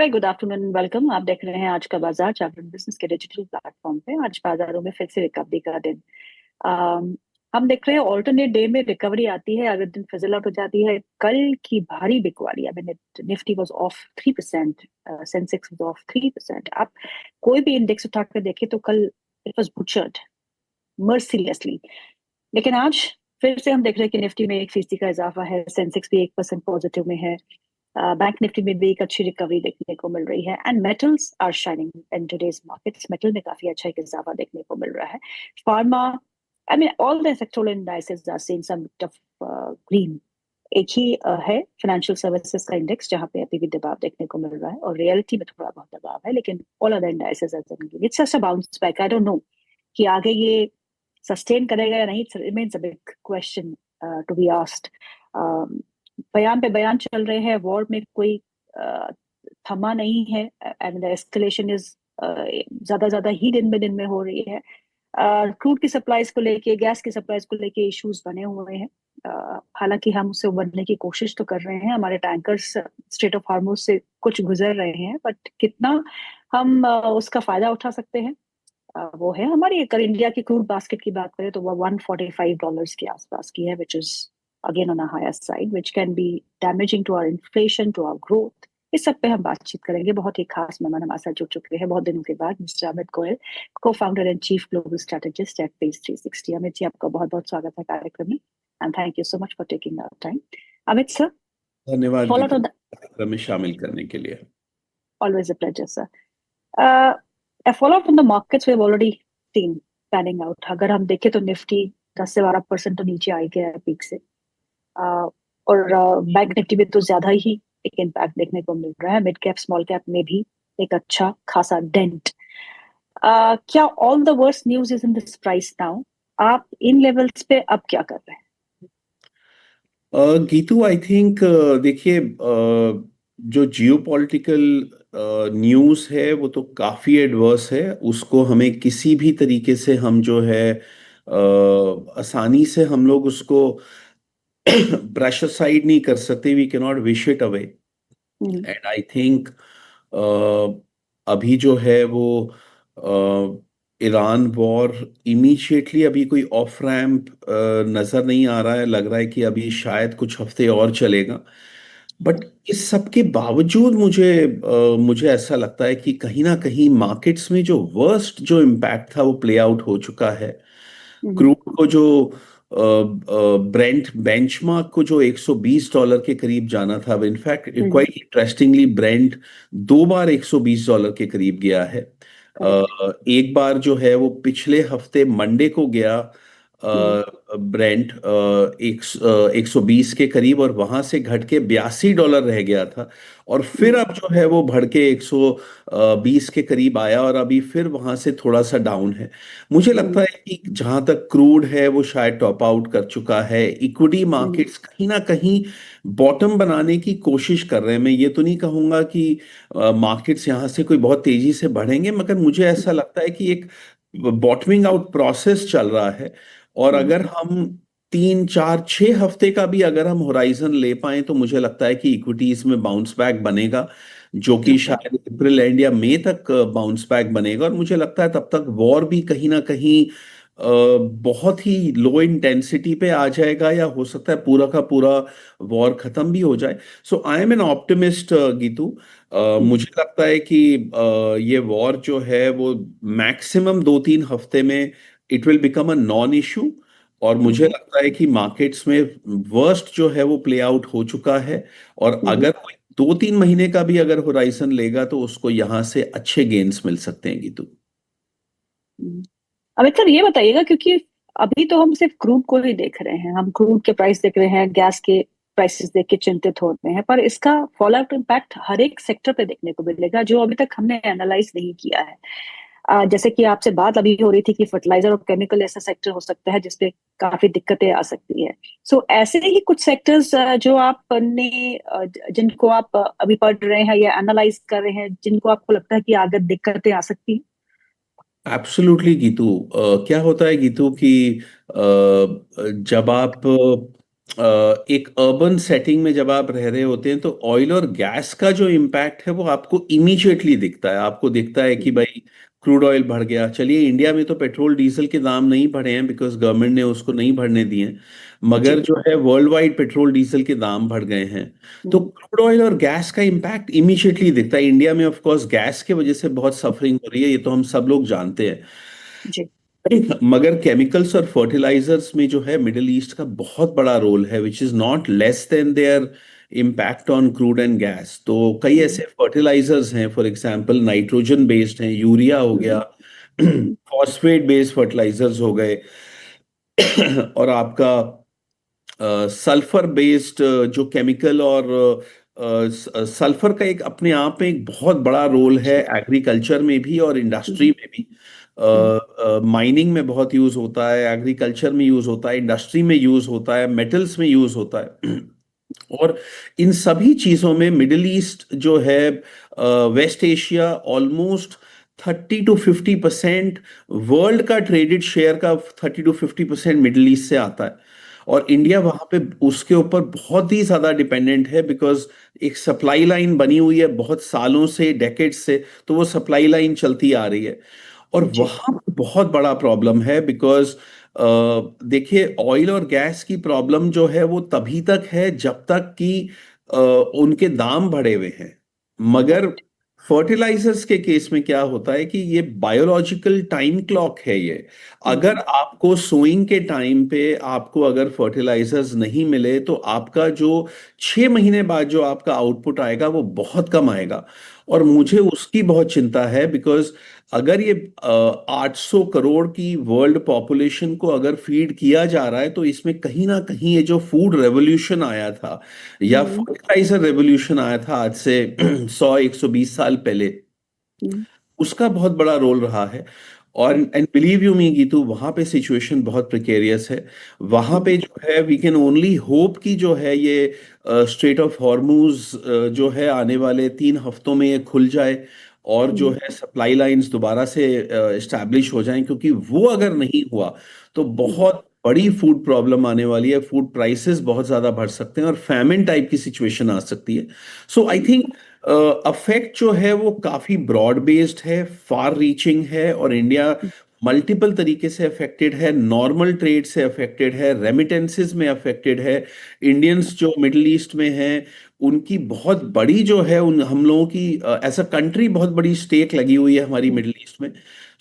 Very good afternoon, welcome. आप देख रहे हैं आज का बाजार जागरण बिजनेस के डिजिटल प्लेटफॉर्म पे। आज बाजारों में फिर से रिकवरी का दिन। अम, हम देख रहे हैं ऑल्टरनेट डे में रिकवरी आती है, अगर दिन फिजल आउट हो जाती है। कल की भारी बिकवाली, I mean Nifty was of 3%, Sensex was of 3%। आप कोई भी इंडेक्स उठाकर देखें तो call it was butchered mercilessly. लेकिन आज फिर से हम देख रहे हैं कि निफ्टी में 1% का इजाफा है, सेंसेक्स भी 1% पॉजिटिव में है। बैंक निफ्टी में भी एक अच्छी रिकवरी देखने को मिल रही है and metals are shining in today's markets. Metal में काफी अच्छा एक इजाफा देखने को मिल रहा है। Pharma, I mean all the sectoral indices are seeing some bit of green. एक ही है फाइनेंशियल सर्विसेज का इंडेक्स जहां पे अभी भी दबाव देखने को मिल रहा है, और रियलिटी में थोड़ा बहुत दबाव है, लेकिन all other indices are green. It's just a bounce back. I don't know कि आगे ये सस्टेन करेगा या नहीं। It remains a big question to be asked. बयान पे बयान चल रहे हैं, वॉर में कोई uh, थमा नहीं है एंड द एस्केलेशन इज ज्यादा ही दिन में हो रही है। क्रूड की सप्लाईज को लेके, गैस की सप्लाईज को लेके इश्यूज बने हुए हैं। हालांकि हम उससे उबरने की कोशिश तो कर रहे हैं, हमारे टैंकर्स स्ट्रेट ऑफ हार्मोज से कुछ गुजर रहे हैं, बट कितना हम उसका फायदा उठा सकते हैं वो है हमारी। अगर इंडिया की क्रूड बास्केट की बात करें तो वो $145 के आसपास की है, which is again on a higher side, which can be damaging to our inflation, to our growth. इस सब पे हम बातचीत करेंगे। बहुत ही खास मेहमान हमारे साथ जुड़ चुके हैं बहुत दिनों के बाद, mister Amit Goyal, co founder and chief global strategist at page 360। Amit ji, आपका बहुत बहुत स्वागत है कार्यक्रम में and thank you so much for taking our time. Amit sir, धन्यवाद फॉलो गीता, टू कार्यक्रम में शामिल करने के लिए। Always a pleasure sir. A follow-up on the markets we've already seen panning out। अगर हम देखें तो निफ्टी 10 से 12% तो नीचे आ गया है पीक से। और बैंक निफ्टी में तो ज्यादा ही एक इम्पैक्ट देखने को मिल रहा है। मिड कैप स्मॉल कैप में भी एक अच्छा खासा डेंट। क्या all the worst news is in this price now? आप इन लेवल्स पे अब क्या कर रहे हैं? गीतू, आई थिंक देखिए, जो जियो पॉलिटिकल न्यूज़ है वो तो काफ़ी एडवर्स है। उसको हमें किसी भी तरीके से हम जो है आसानी से हम लोग उसको ब्रश असाइड नहीं कर सकते। We can not wish it away. Hmm. And I think अभी जो है वो ईरान वॉर इमीडिएटली अभी कोई ऑफ रैम्प नजर नहीं आ रहा है। लग रहा है कि अभी शायद कुछ हफ्ते और चलेगा। बट इस सब के बावजूद मुझे ऐसा लगता है कि कहीं ना कहीं मार्केट्स में जो वर्स्ट जो इम्पैक्ट था वो प्ले आउट हो चुका है। हम्म। क्रूड को जो ब्रेंट बेंचमार्क को जो $120 के करीब जाना था, इनफैक्ट हम्म। क्वाइट इंटरेस्टिंगली ब्रेंट 2 बार $120 के करीब गया है। करेक्ट। एक बार जो है वो पिछले हफ्ते मंडे को गया हम्म। ब्रेंट 120 के करीब, और वहां से घट के $82 रह गया था। और फिर हम्म। अब जो है वो बढ़ के 120 के करीब आया, और अभी फिर वहां से थोड़ा सा डाउन है। मुझे हम्म। लगता है कि जहां तक क्रूड है वो शायद टॉप आउट कर चुका है। इक्विटी हम्म। मार्केट्स कहीं ना कहीं बॉटम बनाने की कोशिश कर रहे हैं। मैं ये तो नहीं कहूंगा कि मार्केट्स यहाँ से कोई बहुत तेजी से बढ़ेंगे, मगर मुझे ऐसा लगता है कि एक बॉटमिंग आउट प्रोसेस चल रहा है। और हम्म। अगर हम 3 4 6 हफ्ते का भी अगर हम होराइजन ले पाए तो मुझे लगता है कि इक्विटीज में बाउंस बैक बनेगा, जो कि ओके। शायद अप्रैल एंड या मई तक बाउंस बैक बनेगा। और मुझे लगता है तब तक वॉर भी कहीं ना कहीं बहुत ही लो इंटेंसिटी पे आ जाएगा, या हो सकता है पूरा का पूरा वॉर खत्म भी हो जाए। So I am an optimist Geetu. मुझे लगता है कि ये वॉर जो है वो मैक्सिमम 2 3 हफ्ते में it will become a non issue. और मुझे हम्म। लगता है कि मार्केट्स में वर्स्ट जो है वो प्ले आउट हो चुका है। और हम्म। अगर कोई 2 3 महीने का भी अगर होराइजन लेगा तो उसको यहां से अच्छे गेन्स मिल सकते हैं गीतू। हम्म। अमित सर, ये बताइएगा, क्योंकि अभी तो हम सिर्फ क्रूड को ही देख रहे हैं, हम क्रूड के प्राइस देख रहे हैं, गैस के प्राइसेस देख के चिंतित हो रहे हैं, पर इसका फॉल आउट इम्पैक्ट हर एक सेक्टर पे देखने को मिलेगा जो अभी तक हमने एनालाइज नहीं किया है। जैसे कि आपसे बात अभी हो रही थी कि फर्टिलाइजर और केमिकल ऐसा सेक्टर हो सकता है जिसपे काफी दिक्कतें आ सकती है। सो ऐसे ही कुछ सेक्टर्स जो आपने जिनको आप अभी पढ़ रहे हैं या एनालाइज कर रहे हैं, जिनको आपको लगता है कि आगे दिक्कतें आ सकती हैं? एब्सोल्युटली गीतू। क्या होता है गीतू कि जब आप एक अर्बन सेटिंग में जब आप रह रहे होते हैं तो ऑयल और गैस का जो इम्पैक्ट है वो आपको इमीडिएटली दिखता है। आपको दिखता है कि भाई क्रूड ऑयल बढ़ गया। चलिए इंडिया में तो पेट्रोल डीजल के दाम नहीं बढ़े हैं बिकॉज गवर्नमेंट ने उसको नहीं बढ़ने दिए हैं, मगर जी। जो है वर्ल्ड वाइड पेट्रोल डीजल के दाम बढ़ गए हैं। तो हम्म। क्रूड ऑयल और गैस का इम्पैक्ट इमीडिएटली दिखता है। इंडिया में ऑफ कोर्स गैस की वजह से बहुत सफरिंग हो रही है, ये तो हम सब लोग जानते हैं। जी। मगर केमिकल्स और फर्टिलाइजर्स में जो है मिडिल ईस्ट का बहुत बड़ा रोल है, which is not less than there impact on crude and gas. तो कई हम्म। ऐसे फर्टिलाइजर्स हैं, फॉर एग्जांपल नाइट्रोजन बेस्ड हैं, यूरिया हो गया, हम्म। हम्म। फॉस्फेट बेस्ड फर्टिलाइजर्स हो गए, और आपका सल्फर बेस्ड जो केमिकल और सल्फर का एक अपने आप में एक बहुत बड़ा रोल है जी। एग्रीकल्चर में भी और इंडस्ट्री हम्म। में भी। हम्म। माइनिंग में बहुत यूज होता है, एग्रीकल्चर में यूज होता है, इंडस्ट्री में यूज होता है, मेटल्स में यूज होता है। और इन सभी चीजों में मिडिल ईस्ट जो है, west Asia, almost 30 to 50% world का ट्रेडेड शेयर का 30 to 50% मिडिल ईस्ट से आता है। और इंडिया वहां पे उसके ऊपर बहुत ही ज्यादा डिपेंडेंट है बिकॉज एक सप्लाई लाइन बनी हुई है बहुत सालों से, डेकेड से। तो वो सप्लाई लाइन चलती आ रही है और जी। वहां पे बहुत बड़ा प्रॉब्लम है बिकॉज देखिए ऑयल और गैस की प्रॉब्लम जो है वो तभी तक है जब तक कि उनके दाम बढ़े हुए हैं। मगर राइट। फर्टिलाइजर्स के केस में क्या होता है कि ये बायोलॉजिकल टाइम क्लॉक है ये। अगर हम्म। आपको सोइंग के टाइम पे आपको अगर फर्टिलाइजर्स नहीं मिले तो आपका जो 6 महीने बाद जो आपका आउटपुट आएगा वो बहुत कम आएगा। और मुझे उसकी बहुत चिंता है बिकॉज अगर ये 800 करोड़ की वर्ल्ड पॉपुलेशन को अगर फीड किया जा रहा है तो इसमें कहीं ना कहीं ये जो फूड रेवोल्यूशन आया था या हम्म। फर्टिलाइजर रेवोल्यूशन आया था आज से 100 120 साल पहले, हम्म। उसका बहुत बड़ा रोल रहा है। और एंड बिलीव यू मी गीतू, वहां पे सिचुएशन बहुत प्रिकेरियस है। वहां हम्म। पे जो है वी कैन ओनली होप कि जो है ये स्ट्रेट ऑफ हॉर्मूज जो है आने वाले 3 हफ्तों में ये खुल जाए और जो हम्म। है सप्लाई लाइंस दोबारा से इस्टेब्लिश हो जाएं, क्योंकि वो अगर नहीं हुआ तो हम्म। बहुत बड़ी फूड प्रॉब्लम आने वाली है। फूड प्राइसेस बहुत ज्यादा बढ़ सकते हैं और फैमिन टाइप की सिचुएशन आ सकती है। सो आई थिंक अफेक्ट जो है वो काफी ब्रॉड बेस्ड है, फार रीचिंग है, और इंडिया मल्टीपल तरीके से अफेक्टेड है। नॉर्मल ट्रेड से अफेक्टेड है, रेमिटेंसेस में अफेक्टेड है। इंडियंस जो मिडिल ईस्ट में हैं उनकी बहुत बड़ी जो है उन हम लोगों की एज अ कंट्री बहुत बड़ी स्टेक लगी हुई है हमारी हम्म। मिडिल ईस्ट में।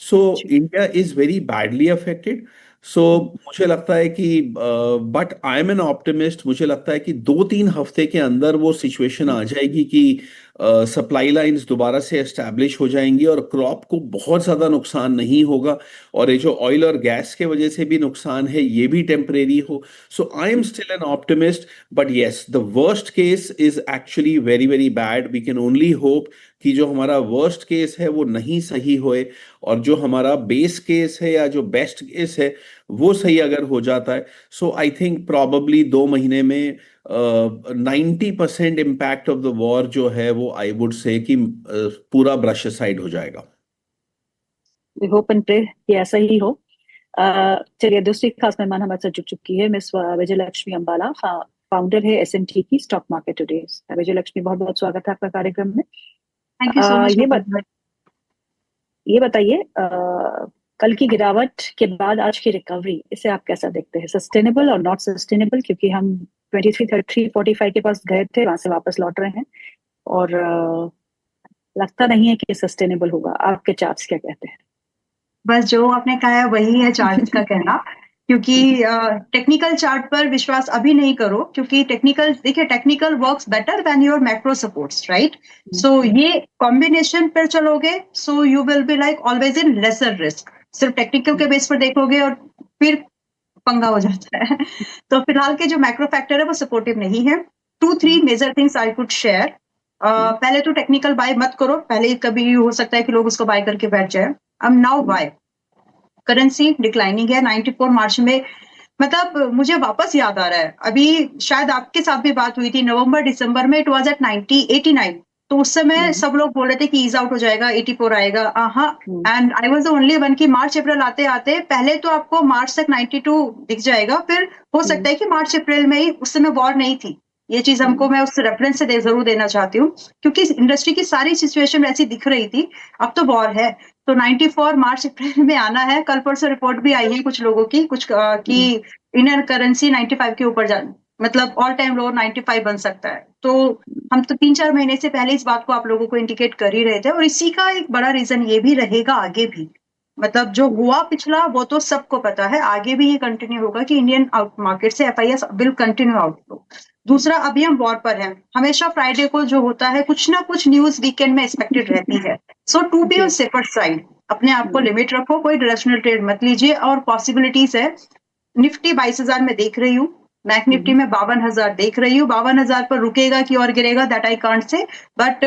सो जी। India is very badly affected. So hmm. मुझे लगता है कि but I am an optimist. मुझे लगता है कि 2 3 हफ्ते के अंदर वो सिचुएशन आ जाएगी कि सप्लाई लाइंस दोबारा से एस्टैब्लिश हो जाएंगी और क्रॉप को बहुत ज्यादा नुकसान नहीं होगा। और ये जो ऑयल और गैस के वजह से भी नुकसान है ये भी टेम्परेरी हो। So I am still an optimist, but yes the worst case is actually very very bad. We can only hope कि जो हमारा वर्स्ट केस है वो नहीं सही होए और जो हमारा बेस केस है या जो बेस्ट केस है वो सही अगर हो जाता है। सो आई थिंक प्रॉबली 2 महीने में 90% इम्पैक्ट ऑफ द वॉर जो है वो आई वुड से कि पूरा ब्रश साइड हो जाएगा। वी होप एंड प्रे कि ऐसा ही हो। चलिए, दूसरी खास मेहमान हमारे साथ जुड़ चुकी है, मिस विजय लक्ष्मी अंबाला, फाउंडर है एसएमटी की स्टॉक मार्केट टुडे। विजय लक्ष्मी, बहुत बहुत स्वागत है आपका कार्यक्रम में। Thank you so much. ये बताइए, कल की गिरावट के बाद आज की रिकवरी, इसे आप कैसा देखते हैं? सस्टेनेबल और नॉट सस्टेनेबल? क्योंकि हम 23 33 45 के पास गए थे, वहां से वापस लौट रहे हैं और लगता नहीं है कि सस्टेनेबल होगा। आपके चार्ट्स क्या कहते हैं? बस जो आपने कहा है वही है चार्ट का कहना, क्योंकि टेक्निकल चार्ट पर विश्वास अभी नहीं करो, क्योंकि टेक्निकल, देखिए, technical works better than your macro supports, right? So ये कॉम्बिनेशन पर चलोगे, so you will be like always in lesser risk. सिर्फ टेक्निकल के बेस पर देखोगे और फिर पंगा हो जाता है। तो फिलहाल के जो मैक्रो फैक्टर है वो सपोर्टिव नहीं है। 2 3 major things I could share. पहले तो टेक्निकल बाय मत करो, पहले कभी हो सकता है कि लोग उसको बाय करके बैठ जाए। अब नाउ बाय। करेंसी डिक्लाइनिंग है 94 मार्च में। मतलब मुझे वापस याद आ रहा है, अभी शायद आपके साथ भी बात हुई थी, नवंबर दिसंबर में इट वाज एट 90 89। तो उस समय सब लोग बोल रहे थे कि ईज आउट हो जाएगा, 84 आएगा। हाँ, and I was the only one कि मार्च अप्रैल आते आते पहले तो आपको मार्च तक 92 दिख जाएगा, फिर हो सकता है कि मार्च अप्रैल में ही, उस समय वॉर नहीं थी। ये चीज हमको, मैं उस रेफरेंस से जरूर देना चाहती हूँ, क्योंकि इंडस्ट्री की सारी सिचुएशन वैसी दिख रही थी। अब तो वॉर है, तो 94 मार्च अप्रैल में आना है। कल परसों रिपोर्ट भी आई है कुछ लोगों की, कुछ कि इंडियन करेंसी 95 के ऊपर जा, मतलब ऑल टाइम लो 95 बन सकता है। तो हम तो 3-4 महीने से पहले इस बात को आप लोगों को इंडिकेट कर ही रहे थे, और इसी का एक बड़ा रीजन ये भी रहेगा आगे भी। मतलब जो हुआ पिछला वो तो सबको पता है, आगे भी ये कंटिन्यू होगा कि इंडियन आउट मार्केट से FIS विल कंटिन्यू आउटफ्लो। दूसरा, अभी हम वॉर पर हैं, हमेशा फ्राइडे को जो होता है कुछ ना कुछ न्यूज वीकेंड में एक्सपेक्टेड रहती है। So to be on safer side, अपने आप को लिमिट रखो, कोई डायरेक्शनल ट्रेड मत लीजिए। और पॉसिबिलिटीज है, निफ्टी 22,000 में देख रही हूँ, बैंक निफ्टी में 52,000 देख रही हूँ। 52,000 पर रुकेगा कि और गिरेगा, that I can't say, but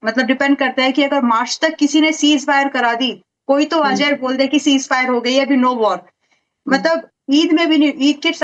मतलब डिपेंड करता है कि अगर मार्च तक किसी ने सीज फायर करा दी, कोई तो आ जाए बोल दे कि सीज फायर हो गई, अभी नो वॉर, मतलब ईद में भी नहीं, ईद के